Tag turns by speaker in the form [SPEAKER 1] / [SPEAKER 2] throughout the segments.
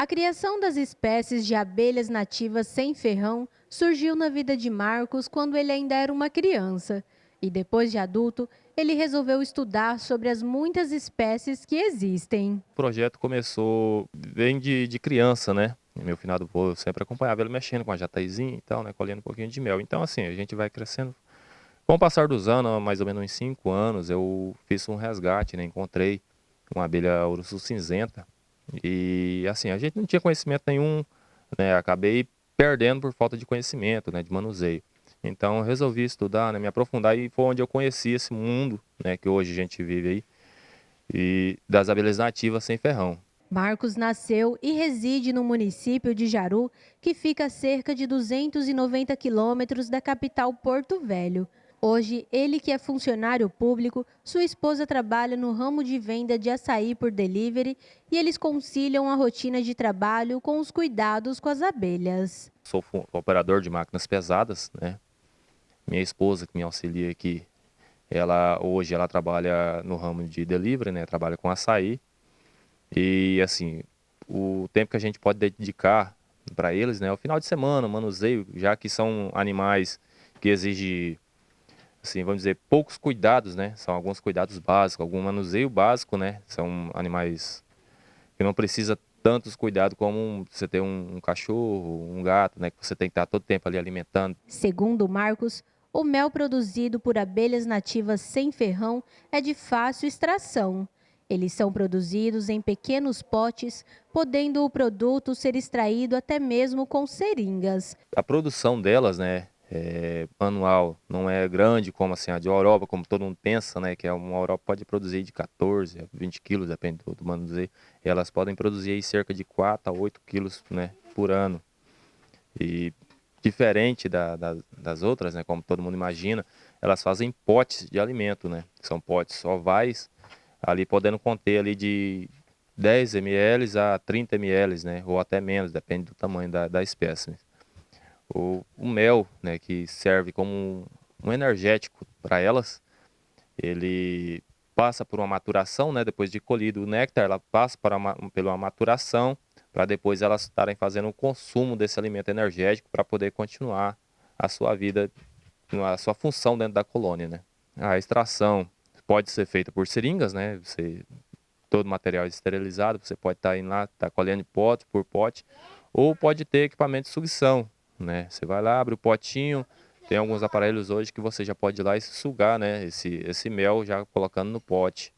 [SPEAKER 1] A criação das espécies de abelhas nativas sem ferrão surgiu na vida de Marcos quando ele ainda era uma criança. E depois de adulto, ele resolveu estudar sobre as muitas espécies que existem.
[SPEAKER 2] O projeto começou bem de criança, né. E meu finado vô, eu sempre acompanhava ele mexendo com a jataizinha e tal, né, colhendo um pouquinho de mel. Então, assim, a gente vai crescendo. Com o passar dos anos, há mais ou menos uns 5 anos, eu fiz um resgate, né, encontrei uma abelha urso cinzenta e, assim, a gente não tinha conhecimento nenhum, né, acabei perdendo por falta de conhecimento, né, de manuseio. Então eu resolvi estudar, né, me aprofundar e foi onde eu conheci esse mundo, né, que hoje a gente vive aí, e das abelhas nativas sem ferrão.
[SPEAKER 1] Marcos nasceu e reside no município de Jaru, que fica a cerca de 290 quilômetros da capital Porto Velho. Hoje, ele que é funcionário público, sua esposa trabalha no ramo de venda de açaí por delivery e eles conciliam a rotina de trabalho com os cuidados com as abelhas.
[SPEAKER 2] Sou operador de máquinas pesadas, né, minha esposa que me auxilia aqui, ela trabalha no ramo de delivery, né, trabalha com açaí. E assim, o tempo que a gente pode dedicar para eles, né, é o final de semana, manuseio, já que são animais que exigem, assim, vamos dizer, poucos cuidados, né? São alguns cuidados básicos, algum manuseio básico, né? São animais que não precisa tantos cuidados como você ter um cachorro, um gato, né? Que você tem que estar todo tempo ali alimentando.
[SPEAKER 1] Segundo Marcos, o mel produzido por abelhas nativas sem ferrão é de fácil extração. Eles são produzidos em pequenos potes, podendo o produto ser extraído até mesmo com seringas.
[SPEAKER 2] A produção delas, né, anual, não é grande como assim a de Europa, como todo mundo pensa, né, que é uma Europa pode produzir de 14 a 20 quilos, depende do manuseio. Elas podem produzir aí cerca de 4 a 8 quilos, né, por ano. E diferente das outras, né, como todo mundo imagina, elas fazem potes de alimento, né, são potes ovais, ali podendo conter ali de 10 ml a 30 ml, né, ou até menos, depende do tamanho da espécie. O mel, né, que serve como um energético para elas, ele passa por uma maturação, né, depois de colhido o néctar, ela passa pela uma maturação, para depois elas estarem fazendo o consumo desse alimento energético para poder continuar a sua vida, a sua função dentro da colônia, né. A extração pode ser feita por seringas, né, todo o material esterilizado, você pode estar indo lá, tá colhendo pote por pote, ou pode ter equipamento de sucção, né. Você vai lá, abre o potinho, tem alguns aparelhos hoje que você já pode ir lá e sugar, né, esse mel já colocando no pote,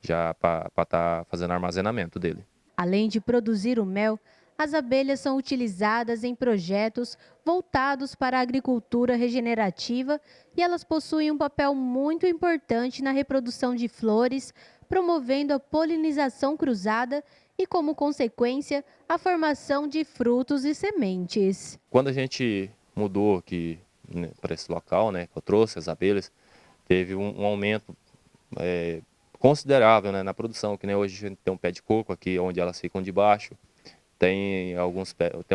[SPEAKER 2] já para estar fazendo armazenamento dele.
[SPEAKER 1] Além de produzir o mel, as abelhas são utilizadas em projetos voltados para a agricultura regenerativa e elas possuem um papel muito importante na reprodução de flores, promovendo a polinização cruzada e, como consequência, a formação de frutos e sementes.
[SPEAKER 2] Quando a gente mudou aqui, né, para esse local, né, que eu trouxe as abelhas, teve um aumento, considerável, né, na produção, que nem hoje a gente tem um pé de coco aqui onde elas ficam debaixo. Tem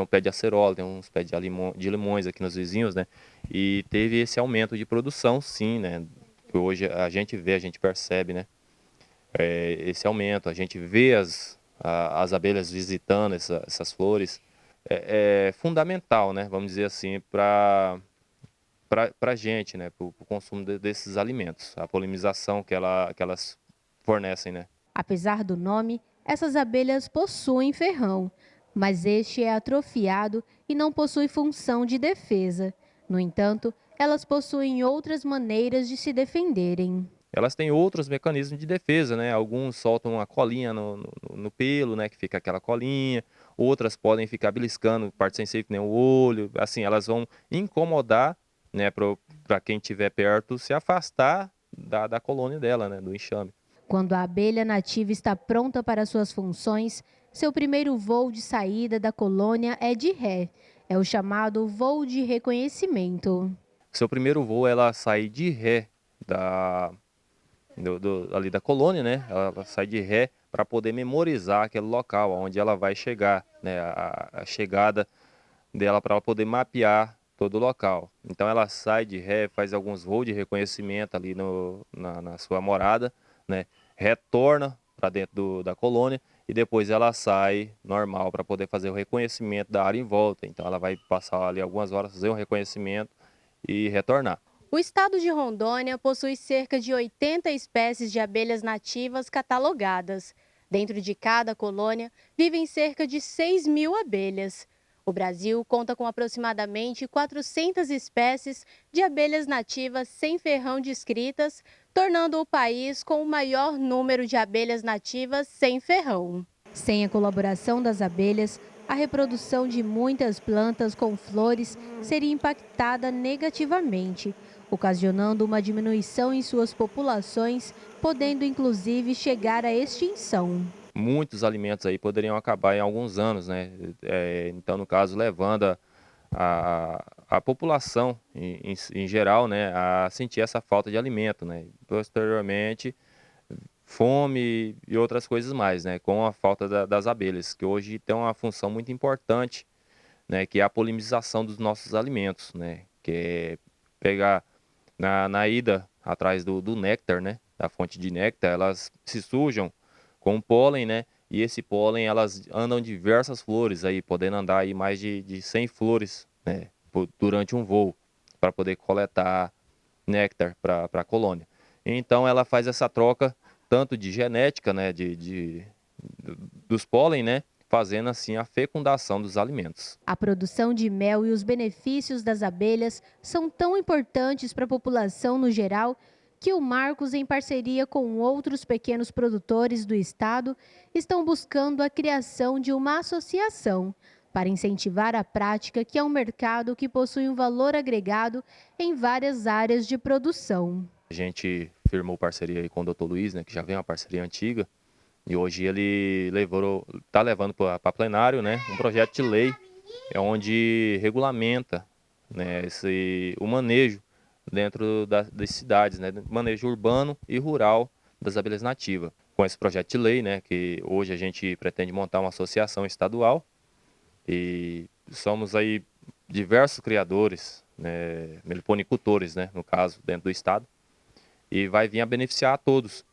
[SPEAKER 2] um pé de acerola, tem uns pés de limões aqui nos vizinhos, né, e teve esse aumento de produção sim, né, que hoje a gente vê, a gente percebe, né, esse aumento, a gente vê as abelhas visitando essas flores, é fundamental, né, vamos dizer assim, para a gente, né, para o consumo desses alimentos, a polinização que elas fornecem, né.
[SPEAKER 1] Apesar do nome, essas abelhas possuem ferrão, mas este é atrofiado e não possui função de defesa. No entanto, elas possuem outras maneiras de se defenderem.
[SPEAKER 2] Elas têm outros mecanismos de defesa, né, alguns soltam uma colinha no pelo, né, que fica aquela colinha, outras podem ficar beliscando parte sensível que nem o olho, assim, elas vão incomodar, né, para quem estiver perto se afastar da colônia dela, né, do enxame.
[SPEAKER 1] Quando a abelha nativa está pronta para suas funções, seu primeiro voo de saída da colônia é de ré. É o chamado voo de reconhecimento.
[SPEAKER 2] Seu primeiro voo ela sai de ré da ali da colônia, né, ela sai de ré para poder memorizar aquele local onde ela vai chegar, né, a chegada dela para ela poder mapear todo o local. Então ela sai de ré, faz alguns voos de reconhecimento ali na sua morada, né, retorna para dentro da colônia e depois ela sai normal para poder fazer o reconhecimento da área em volta. Então ela vai passar ali algumas horas, fazer um reconhecimento e retornar.
[SPEAKER 1] O estado de Rondônia possui cerca de 80 espécies de abelhas nativas catalogadas. Dentro de cada colônia vivem cerca de 6.000 abelhas. O Brasil conta com aproximadamente 400 espécies de abelhas nativas sem ferrão descritas, tornando o país com o maior número de abelhas nativas sem ferrão. Sem a colaboração das abelhas, a reprodução de muitas plantas com flores seria impactada negativamente, ocasionando uma diminuição em suas populações, podendo inclusive chegar à extinção.
[SPEAKER 2] Muitos alimentos aí poderiam acabar em alguns anos, né? Então, no caso, levando a população em geral, né, a sentir essa falta de alimento, né? Posteriormente, fome e outras coisas mais, né? Com a falta das abelhas, que hoje tem uma função muito importante, né? Que é a polinização dos nossos alimentos, né? Que é pegar na ida atrás do néctar, né? Da fonte de néctar, elas se sujam com pólen, né? E esse pólen, elas andam diversas flores aí, podendo andar aí mais de 100 flores, né? Durante um voo, para poder coletar néctar para a colônia. Então ela faz essa troca tanto de genética, né? Dos pólen, né? Fazendo assim a fecundação dos alimentos.
[SPEAKER 1] A produção de mel e os benefícios das abelhas são tão importantes para a população no geral que o Marcos, em parceria com outros pequenos produtores do estado, estão buscando a criação de uma associação para incentivar a prática, que é um mercado que possui um valor agregado em várias áreas de produção.
[SPEAKER 2] A gente firmou parceria aí com o Dr. Luiz, né? Que já vem uma parceria antiga. E hoje ele está levando para plenário, né, um projeto de lei onde regulamenta, né, o manejo dentro das cidades, né, manejo urbano e rural das abelhas nativas. Com esse projeto de lei, né, que hoje a gente pretende montar uma associação estadual e somos aí diversos criadores, né, meliponicultores, né, no caso, dentro do estado, e vai vir a beneficiar a todos.